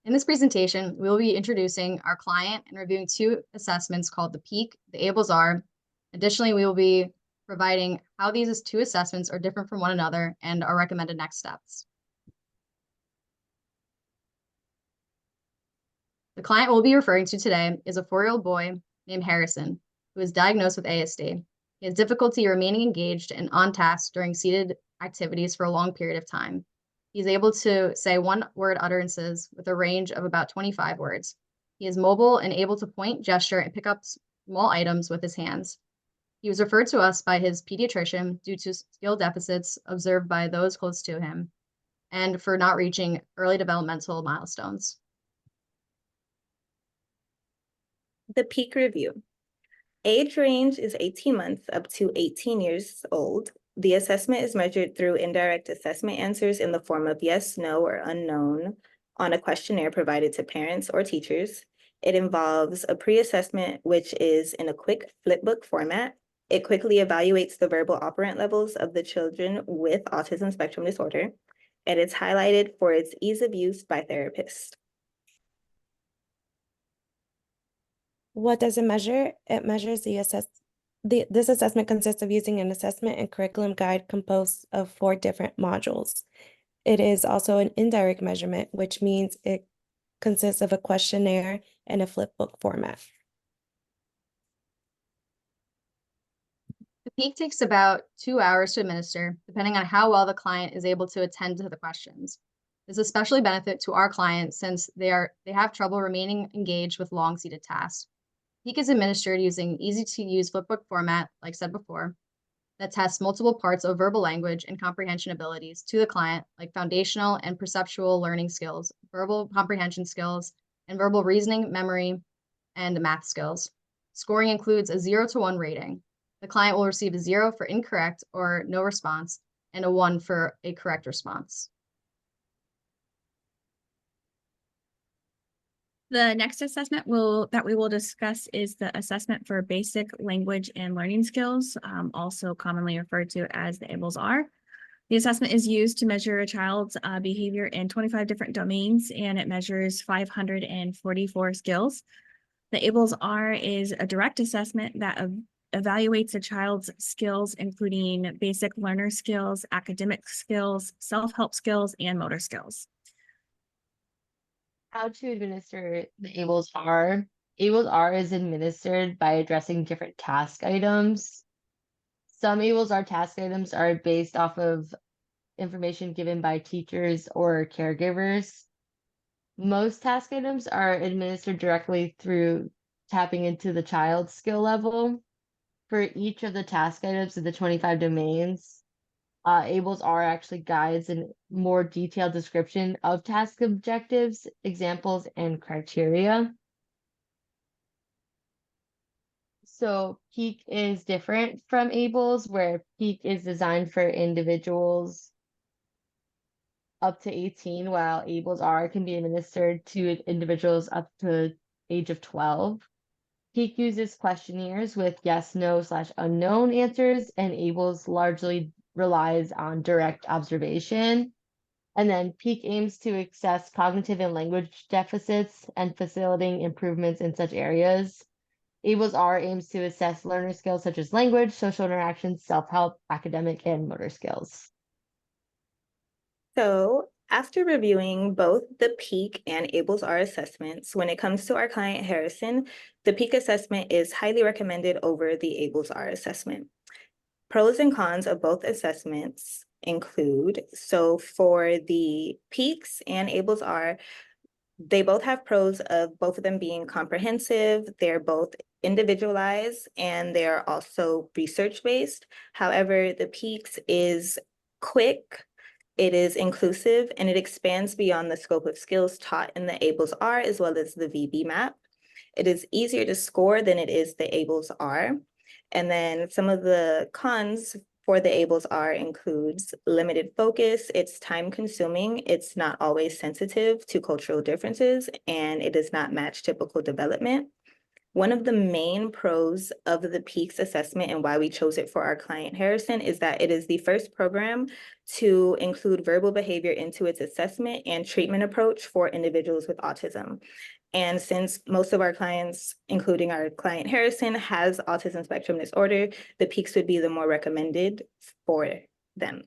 In this presentation, we will be introducing our client and reviewing two assessments called the PEAK, the ABLES-R. Additionally, we will be providing how these two assessments are different from one another and our recommended next steps. The client we'll be referring to today is a 4-year-old boy named Harrison, who is diagnosed with ASD. He has difficulty remaining engaged and on task during seated activities for a long period of time. He's able to say one-word utterances with a range of about 25 words. He is mobile and able to point, gesture, and pick up small items with his hands. He was referred to us by his pediatrician due to skill deficits observed by those close to him and for not reaching early developmental milestones. The PEAK review. Age range is 18 months up to 18 years old. The assessment is measured through indirect assessment answers in the form of yes, no, or unknown on a questionnaire provided to parents or teachers. It involves a pre-assessment, which is in a quick flipbook format. It quickly evaluates the verbal operant levels of the children with autism spectrum disorder, and it's highlighted for its ease of use by therapists. What does it measure? It measures this assessment consists of using an assessment and curriculum guide composed of 4 different modules. It is also an indirect measurement, which means it consists of a questionnaire and a flipbook format. The PEAK takes about 2 hours to administer, depending on how well the client is able to attend to the questions. This is especially benefit to our clients since they have trouble remaining engaged with long-seated tasks. PEAK is administered using easy-to-use flipbook format, like said before, that tests multiple parts of verbal language and comprehension abilities to the client, like foundational and perceptual learning skills, verbal comprehension skills, and verbal reasoning, memory, and math skills. Scoring includes a 0 to 1 rating. The client will receive a 0 for incorrect or no response, and a 1 for a correct response. The next assessment that we will discuss is the assessment for basic language and learning skills, also commonly referred to as the ABLES-R. The assessment is used to measure a child's behavior in 25 different domains, and it measures 544 skills. The ABLES-R is a direct assessment that evaluates a child's skills, including basic learner skills, academic skills, self-help skills, and motor skills. How to administer the ABLES-R. ABLES-R is administered by addressing different task items. Some ABLES-R task items are based off of information given by teachers or caregivers. Most task items are administered directly through tapping into the child's skill level. For each of the task items in the 25 domains, ABLES-R actually guides a more detailed description of task objectives, examples, and criteria. So PEAK is different from ABLES, where PEAK is designed for individuals up to 18, while ABLES-R can be administered to individuals up to age of 12. PEAK uses questionnaires with yes, no, / unknown answers, and ABLES largely relies on direct observation. And then PEAK aims to assess cognitive and language deficits and facilitating improvements in such areas. ABLES-R aims to assess learner skills such as language, social interactions, self-help, academic, and motor skills. So after reviewing both the PEAK and ABLES-R assessments, when it comes to our client Harrison, the PEAK assessment is highly recommended over the ABLES-R assessment. Pros and cons of both assessments include, so for the PEAKs and ABLES-R, they both have pros of both of them being comprehensive, they're both individualized, and they're also research-based. However, the PEAKs is quick, it is inclusive, and it expands beyond the scope of skills taught in the ABLES-R as well as the VB map. It is easier to score than it is the ABLES-R. And then some of the cons for the ABLES-R includes limited focus, it's time consuming, it's not always sensitive to cultural differences, and it does not match typical development. One of the main pros of the PEAKS assessment and why we chose it for our client Harrison is that it is the first program to include verbal behavior into its assessment and treatment approach for individuals with autism. And since most of our clients, including our client Harrison, has autism spectrum disorder, the PEAKS would be the more recommended for them.